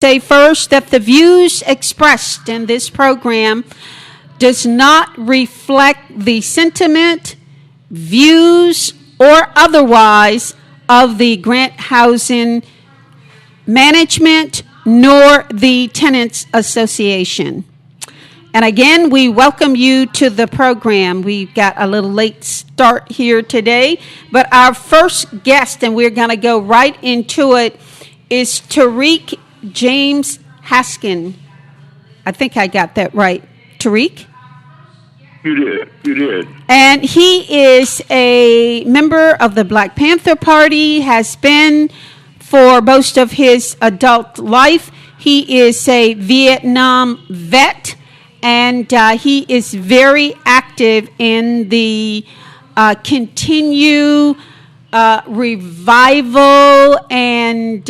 Say first that the views expressed in this program does not reflect the sentiment, views, or otherwise of the Grant Housing Management nor the Tenants Association. And again, we welcome you to the program. We've got a little late start here today, but our first guest, and we're going to go right into it, is Tariq James Haskin. I think I got that right. Tariq? You did. And he is a member of the Black Panther Party, has been for most of his adult life. He is a Vietnam vet, and he is very active in the revival and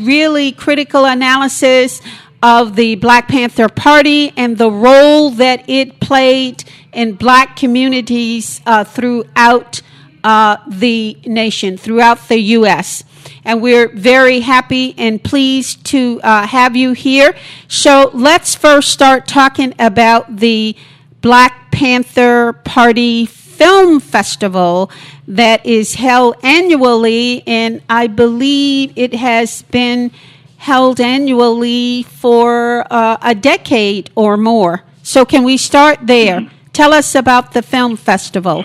really critical analysis of the Black Panther Party and the role that it played in black communities throughout the nation, throughout the U.S. And we're very happy and pleased to have you here. So let's first start talking about the Black Panther Party Film Festival that is held annually, and I believe it has been held annually for a decade or more. So can we start there? Mm-hmm. Tell us about the film festival.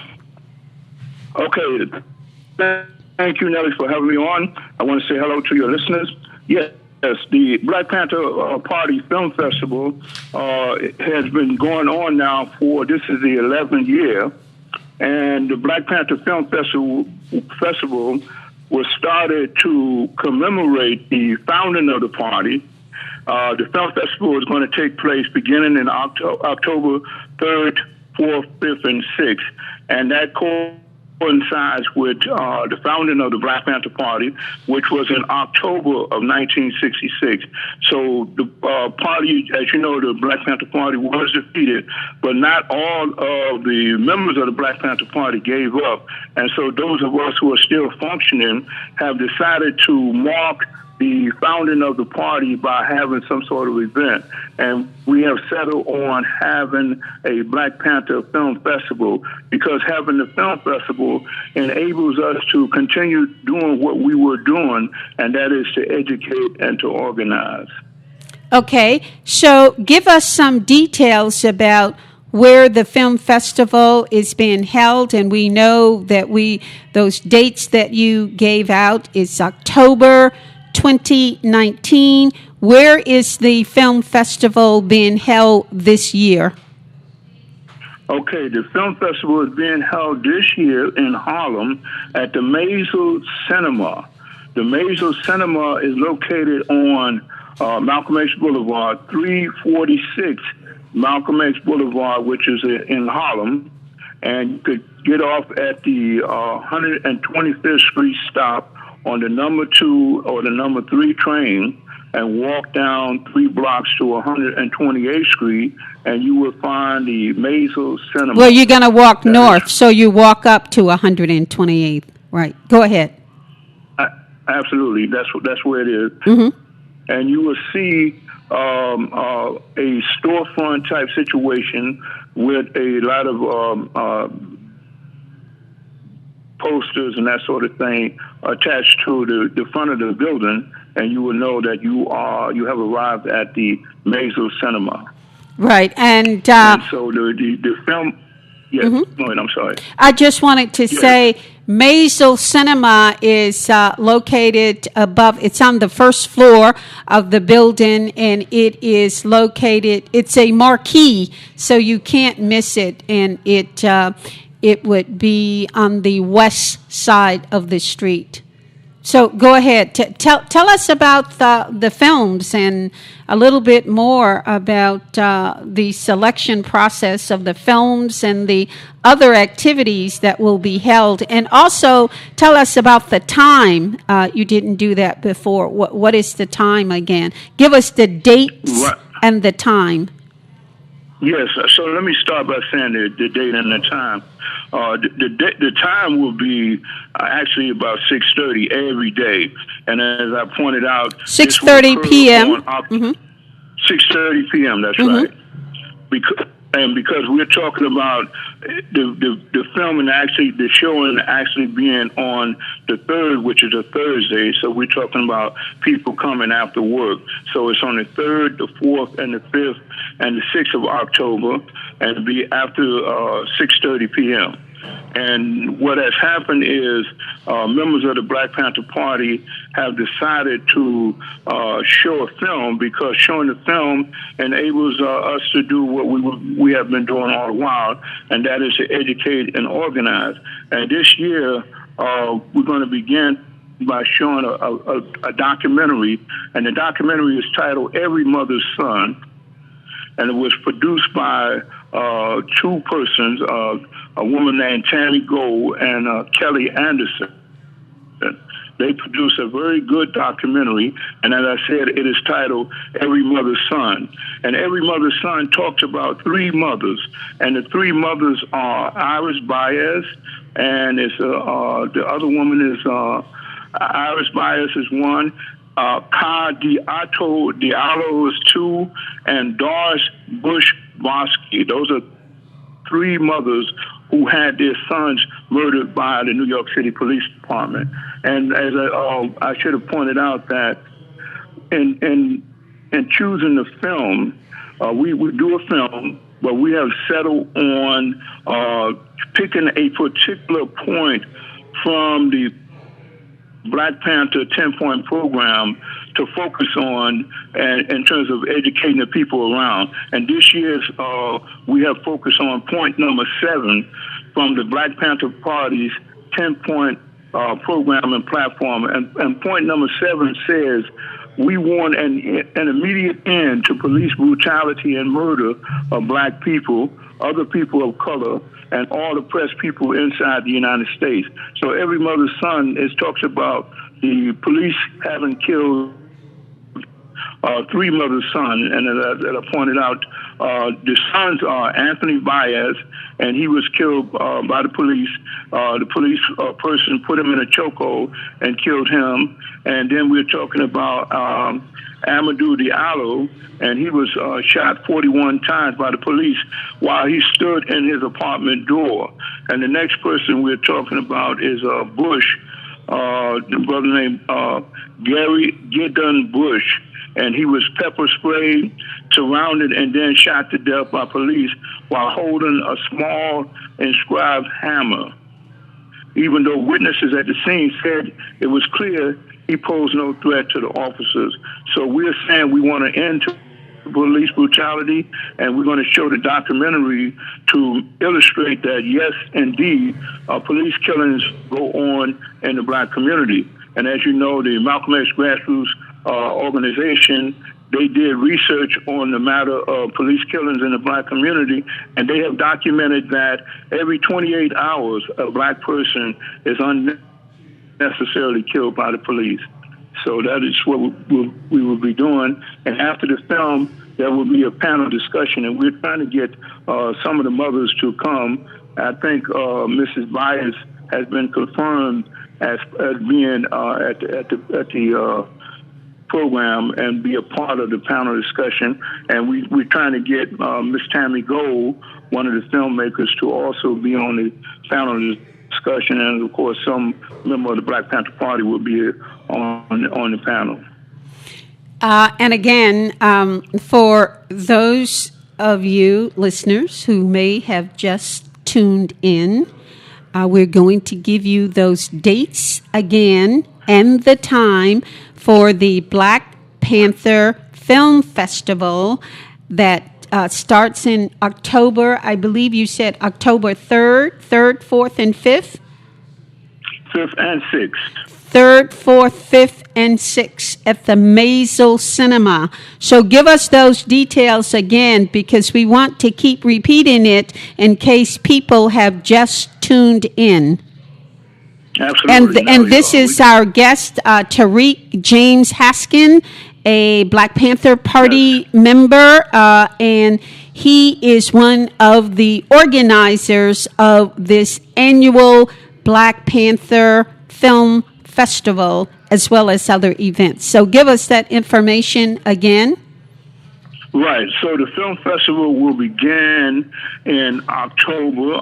Okay. Thank you, Nellie, for having me on. I want to say hello to your listeners. Yes, the Black Panther Party Film Festival has been going on now this is the 11th year. And the Black Panther Film Festival was started to commemorate the founding of the party. The film festival is going to take place beginning in October 3rd, 4th, 5th, and 6th. And that coincides with the founding of the Black Panther Party, which was in October of 1966. So the party, as you know, the Black Panther Party was defeated, but not all of the members of the Black Panther Party gave up. And so those of us who are still functioning have decided to mark the founding of the party by having some sort of event. And we have settled on having a Black Panther Film Festival because having the film festival enables us to continue doing what we were doing, and that is to educate and to organize. Okay, so give us some details about where the film festival is being held, and we know that those dates that you gave out is October 2019. Where is the film festival being held this year? Okay, the film festival is being held this year in Harlem at the Maisel Cinema. The Maisel Cinema is located on Malcolm X Boulevard, 346 Malcolm X Boulevard, which is in Harlem. And you could get off at the 125th Street stop on the number 2 or the number 3 train and walk down 3 blocks to 128th Street, and you will find the Maisel Cinema. Well, you're going to walk north, so you walk up to 128th. Right. Go ahead. Absolutely. That's where it is. Mm-hmm. And you will see a storefront type situation with a lot of posters and that sort of thing attached to the front of the building, and you will know that you have arrived at the Maisel Cinema. Right, and so the film. Yes, mm-hmm. Go ahead, I'm sorry. I just wanted to say Maisel Cinema is located above. It's on the first floor of the building, and it is located. It's a marquee, so you can't miss it, and it would be on the west side of the street. So go ahead. Tell us about the films and a little bit more about the selection process of the films and the other activities that will be held. And also tell us about the time. You didn't do that before. What is the time again? Give us the dates and the time. Yes, so let me start by saying the date and the time. The time will be actually about 6:30 every day, and as I pointed out, 6:30 p.m. 6:30 p.m. That's right. Because we're talking about the film and actually the showing actually being on the 3rd, which is a Thursday. So we're talking about people coming after work. So it's on the 3rd, the 4th, and the 5th, and the 6th of October, and it'll be after 6:30 p.m. And what has happened is members of the Black Panther Party have decided to show a film, because showing the film enables us to do what we have been doing all the while, and that is to educate and organize. And this year, we're going to begin by showing a documentary, and the documentary is titled Every Mother's Son, and it was produced by two persons, a woman named Tammy Gold and Kelly Anderson. They produced a very good documentary, and as I said, it is titled Every Mother's Son. And Every Mother's Son talks about 3 mothers, and the 3 mothers are Iris Baez, and it's the other woman is Iris Baez is one, Ka Diallo is 2, and Doris Bush Bosky. Those are 3 mothers who had their sons murdered by the New York City Police Department. And as I should have pointed out that in choosing the film, we would do a film, but we have settled on picking a particular point from the Black Panther 10-point program to focus on, and in terms of educating the people around. And this year's we have focused on point number 7 from the Black Panther Party's 10-point program and platform. And point number 7 says, we want an immediate end to police brutality and murder of Black people, other people of color, and all oppressed people inside the United States. So Every Mother's Son talks about the police having killed 3 mothers' sons, and as I pointed out, the sons are Anthony Baez, and he was killed by the police. The police person put him in a chokehold and killed him. And then we're talking about Amadou Diallo, and he was shot 41 times by the police while he stood in his apartment door. And the next person we're talking about is Bush, the brother named Gary Gideon Bush, and he was pepper sprayed, surrounded, and then shot to death by police while holding a small inscribed hammer. Even though witnesses at the scene said it was clear he posed no threat to the officers. So we're saying we want to end police brutality, and we're going to show the documentary to illustrate that, yes, indeed, police killings go on in the Black community. And as you know, the Malcolm X Grassroots organization, they did research on the matter of police killings in the Black community, and they have documented that every 28 hours, a Black person is unnecessarily killed by the police. So that is what we will be doing. And after the film, there will be a panel discussion, and we're trying to get some of the mothers to come. I think Mrs. Baez has been confirmed as being at the program and be a part of the panel discussion. And we're trying to get Miss Tammy Gold, one of the filmmakers, to also be on the panel discussion. And of course, some member of the Black Panther Party will be on the panel. And again, for those of you listeners who may have just tuned in, we're going to give you those dates again and the time for the Black Panther Film Festival that starts in October. I believe you said October 3rd, 4th, and 5th? 5th and 6th. 3rd, 4th, 5th, and 6th at the Maisel Cinema. So give us those details again, because we want to keep repeating it in case people have just tuned in. Absolutely. And this is our guest, Tariq James Haskin, a Black Panther Party member, and He is one of the organizers of this annual Black Panther Film Festival, as well as other events. So give us that information again. Right. So the film festival will begin in October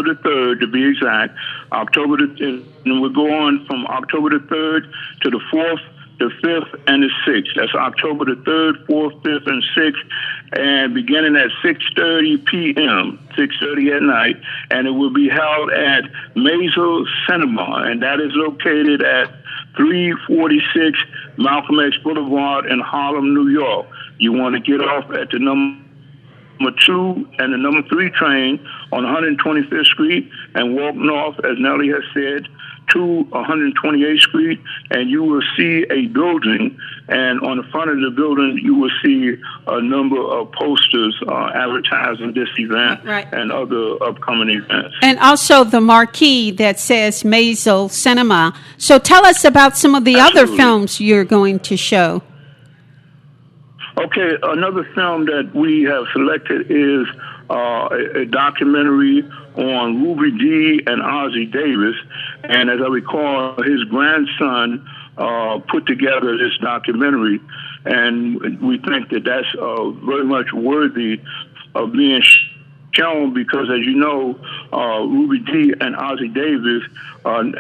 the 3rd to be exact. And we'll go on from October the 3rd to the 4th, the 5th, and the 6th. That's October the 3rd, 4th, 5th, and 6th, and beginning at 6:30 p.m., 6:30 at night, and it will be held at Maisel Cinema, and that is located at 346 Malcolm X Boulevard in Harlem, New York. You want to get off at the number 2 and the number 3 train on 125th Street and walk north, as Nellie has said, to 128th Street, and you will see a building, and on the front of the building you will see a number of posters advertising this event and other upcoming events. And also the marquee that says Maisel Cinema. So tell us about some of the other films you're going to show. Okay, another film that we have selected is a documentary on Ruby Dee and Ossie Davis. And as I recall, his grandson put together this documentary. And we think that that's very much worthy of being shown because, as you know, Ruby Dee and Ossie Davis,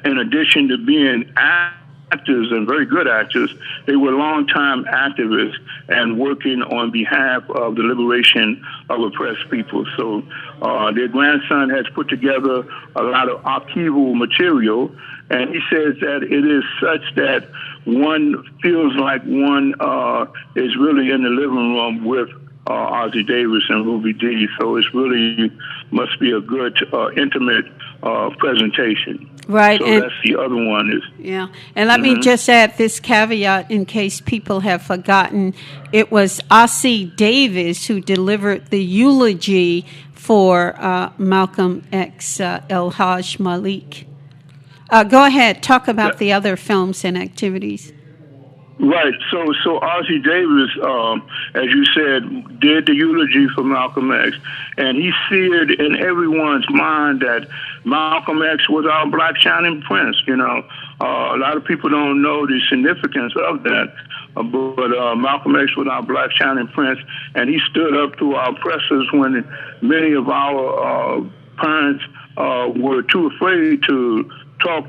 in addition to being actors and very good actors, they were longtime activists and working on behalf of the liberation of oppressed people. So their grandson has put together a lot of archival material, and he says that it is such that one feels like one is really in the living room with Ossie Davis and Ruby Dee. So it's really must be a good, intimate presentation. Right. So and that's the other one. And let me just add this caveat in case people have forgotten. It was Ossie Davis who delivered the eulogy for Malcolm X, El-Haj Malik. Go ahead. Talk about the other films and activities. Right. So Ossie Davis, as you said, did the eulogy for Malcolm X, and he seared in everyone's mind that Malcolm X was our black shining prince. You know, a lot of people don't know the significance of that, but Malcolm X was our black shining prince, and he stood up to our oppressors when many of our parents were too afraid to talk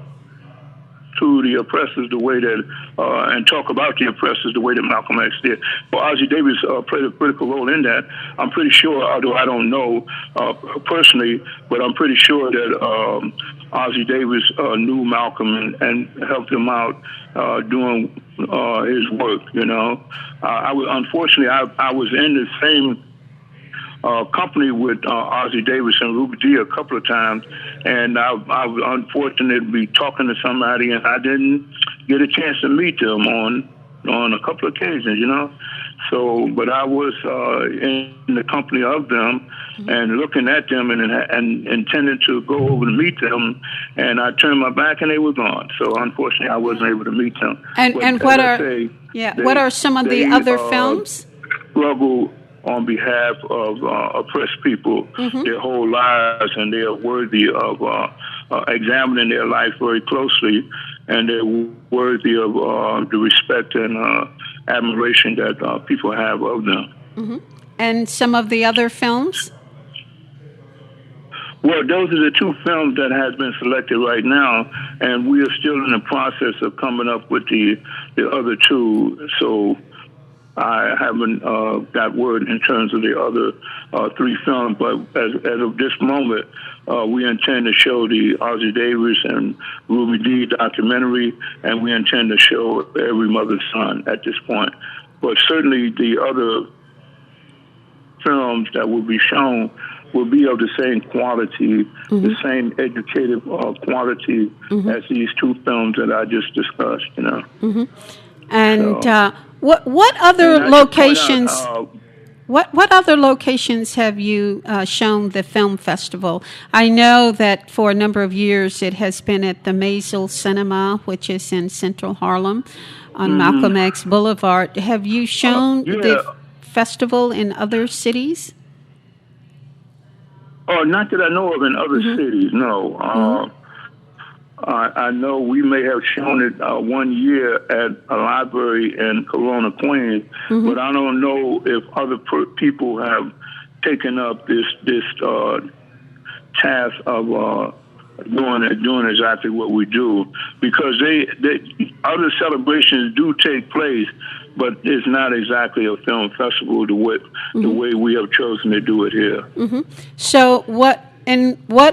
to the oppressors the way that, and talk about the oppressors the way that Malcolm X did. Well, Ossie Davis played a critical role in that. I'm pretty sure, although I don't know personally, but I'm pretty sure that Ossie Davis knew Malcolm and helped him out doing his work, you know. Unfortunately, I was in the same company with Ossie Davis and Ruby Dee a couple of times, and I was unfortunate to be talking to somebody, and I didn't get a chance to meet them on a couple of occasions, you know. So, but I was in the company of them and looking at them and intended to go over to meet them, and I turned my back and they were gone. So, unfortunately, I wasn't able to meet them. And what are some of the other films? Struggle on behalf of oppressed people their whole lives, and they are worthy of examining their life very closely, and they're worthy of the respect and admiration that people have of them. And some of the other films? Well, those are the two films that has been selected right now, and we are still in the process of coming up with the other two. So I haven't got word in terms of the other three films, but as of this moment, we intend to show the Ossie Davis and Ruby Dee documentary, and we intend to show Every Mother's Son at this point. But certainly the other films that will be shown will be of the same quality, the same educative quality as these two films that I just discussed, you know. And what other locations? What other locations have you shown the film festival? I know that for a number of years it has been at the Maisel Cinema, which is in Central Harlem on Malcolm X Boulevard. Have you shown the festival in other cities? Oh, not that I know of in other cities. No. I know we may have shown it 1 year at a library in Corona, Queens, but I don't know if other people have taken up this task of doing exactly what we do, because they other celebrations do take place, but it's not exactly a film festival the way we have chosen to do it here. So what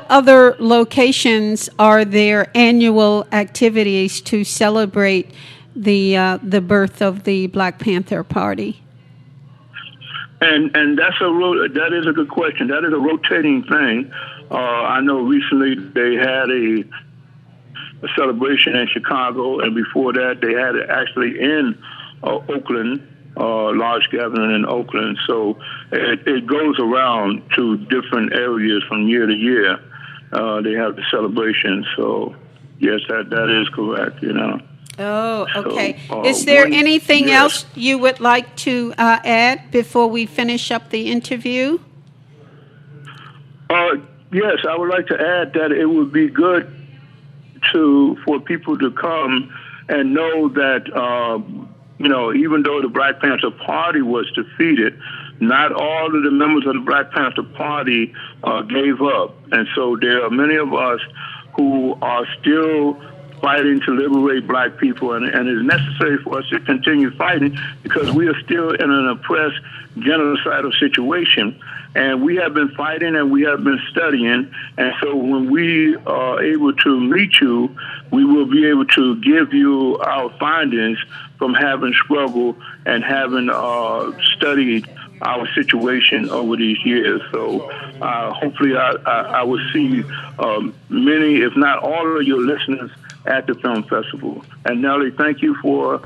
other locations are there annual activities to celebrate the birth of the Black Panther Party? And that is a good question. That is a rotating thing. I know recently they had a celebration in Chicago, and before that they had it actually in Oakland, large gathering in Oakland. So it goes around to different areas from year to year. They have the celebration. So yes, that is correct. Oh, okay. Is there anything else you would like to add before we finish up the interview? Yes, I would like to add that it would be good for people to come and know that, even though the Black Panther Party was defeated, not all of the members of the Black Panther Party gave up. And so there are many of us who are still fighting to liberate black people, and it's necessary for us to continue fighting because we are still in an oppressed, genocidal situation. And we have been fighting and we have been studying. And so when we are able to meet you, we will be able to give you our findings from having struggled and having studied our situation over these years. So hopefully I will see many, if not all of your listeners at the film festival. And Nellie, thank you for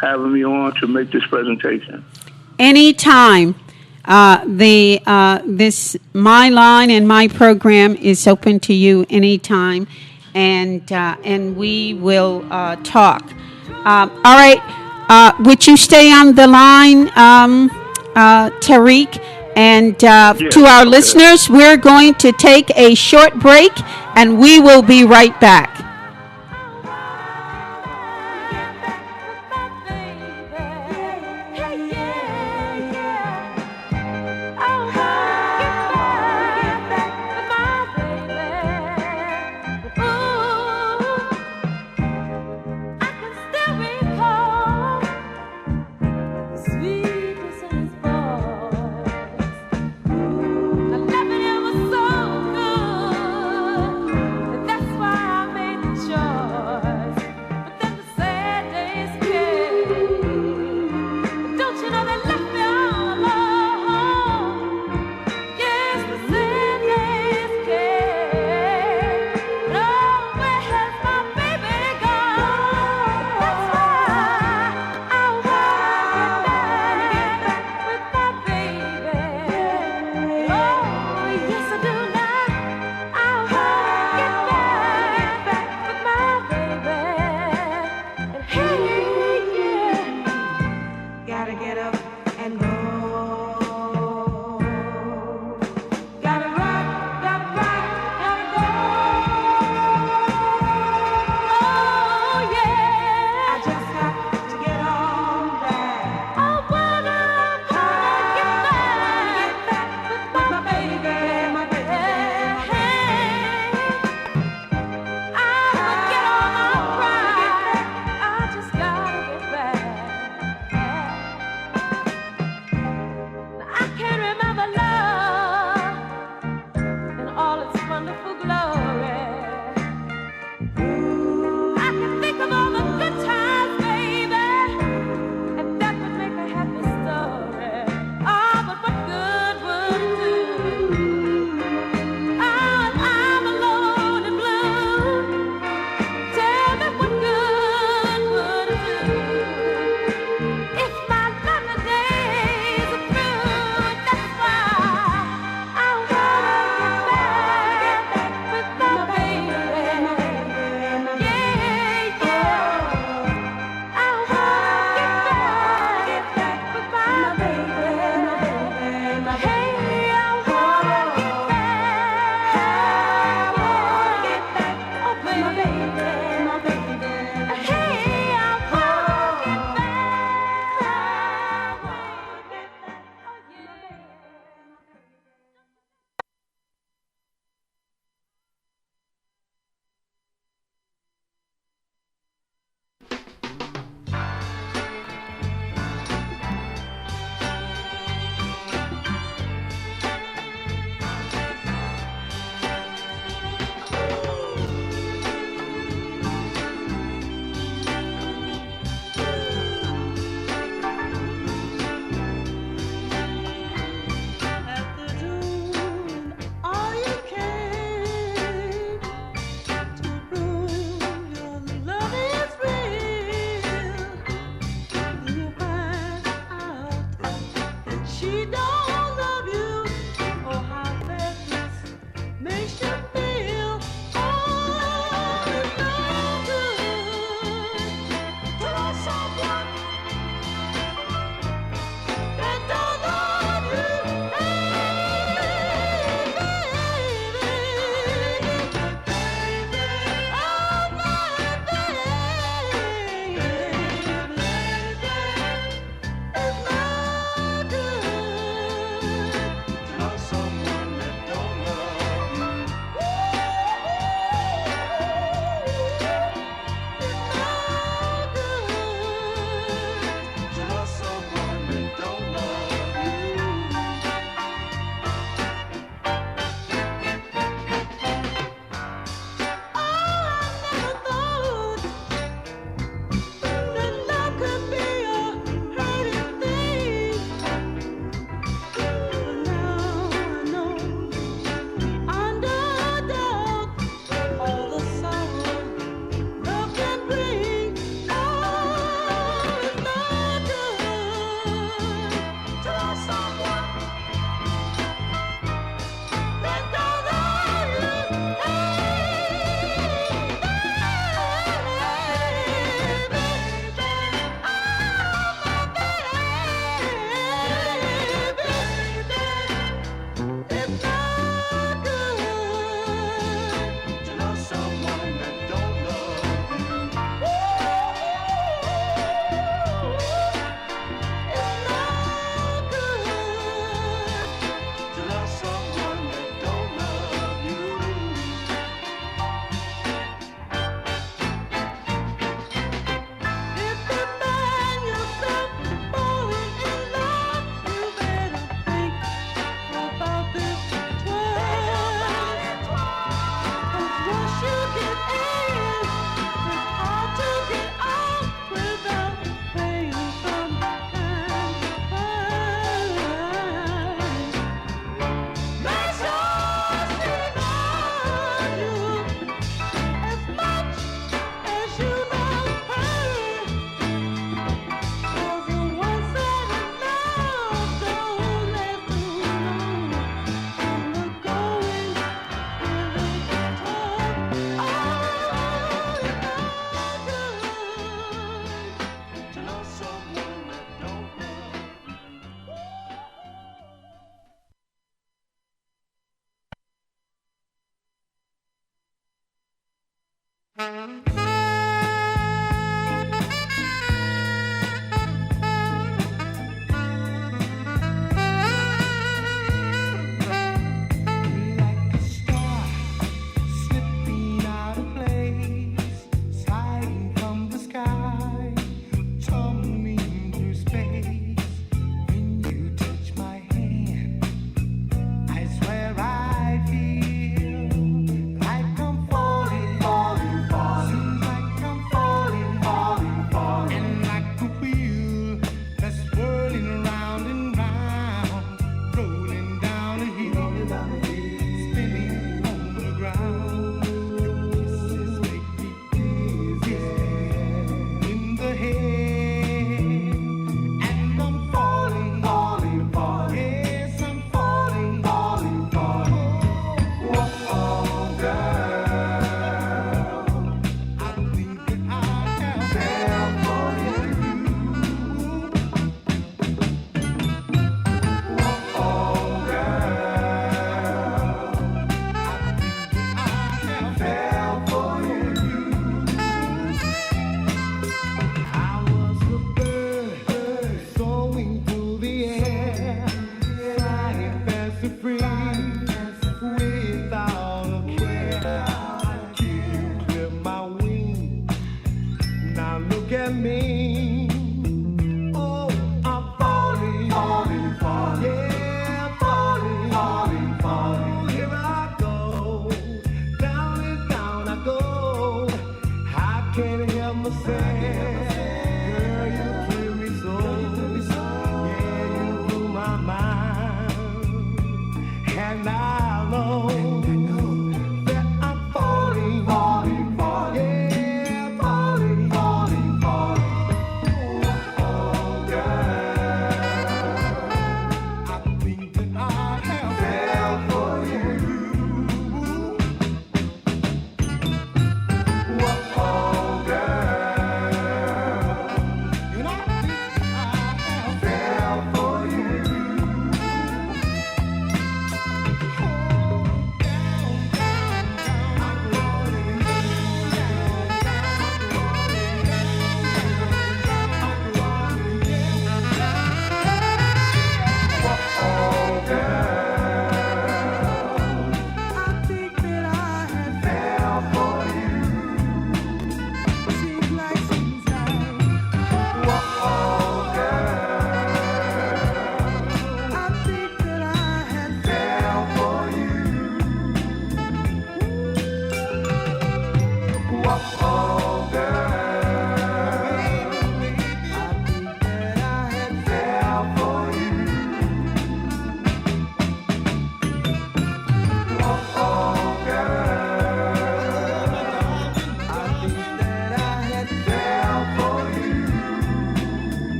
having me on to make this presentation. Anytime. This My Line and my program is open to you anytime, and we will talk. All right. Would you stay on the line, Tariq? And to our listeners, we're going to take a short break, and we will be right back. That's why I made Falling, falling, falling.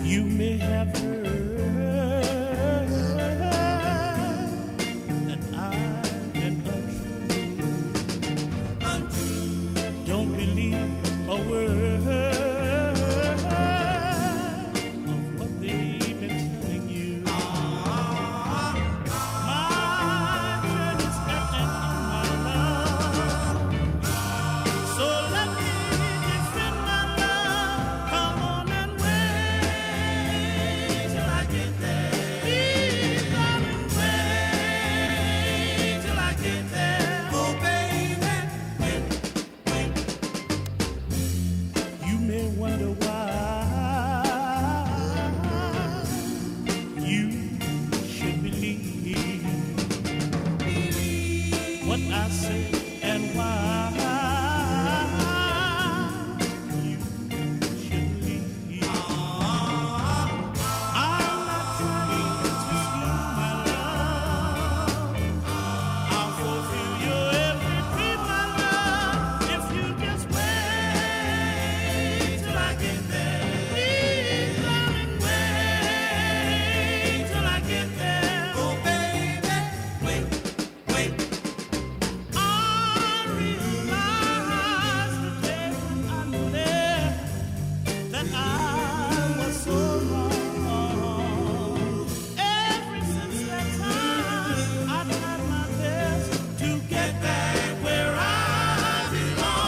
You may have heard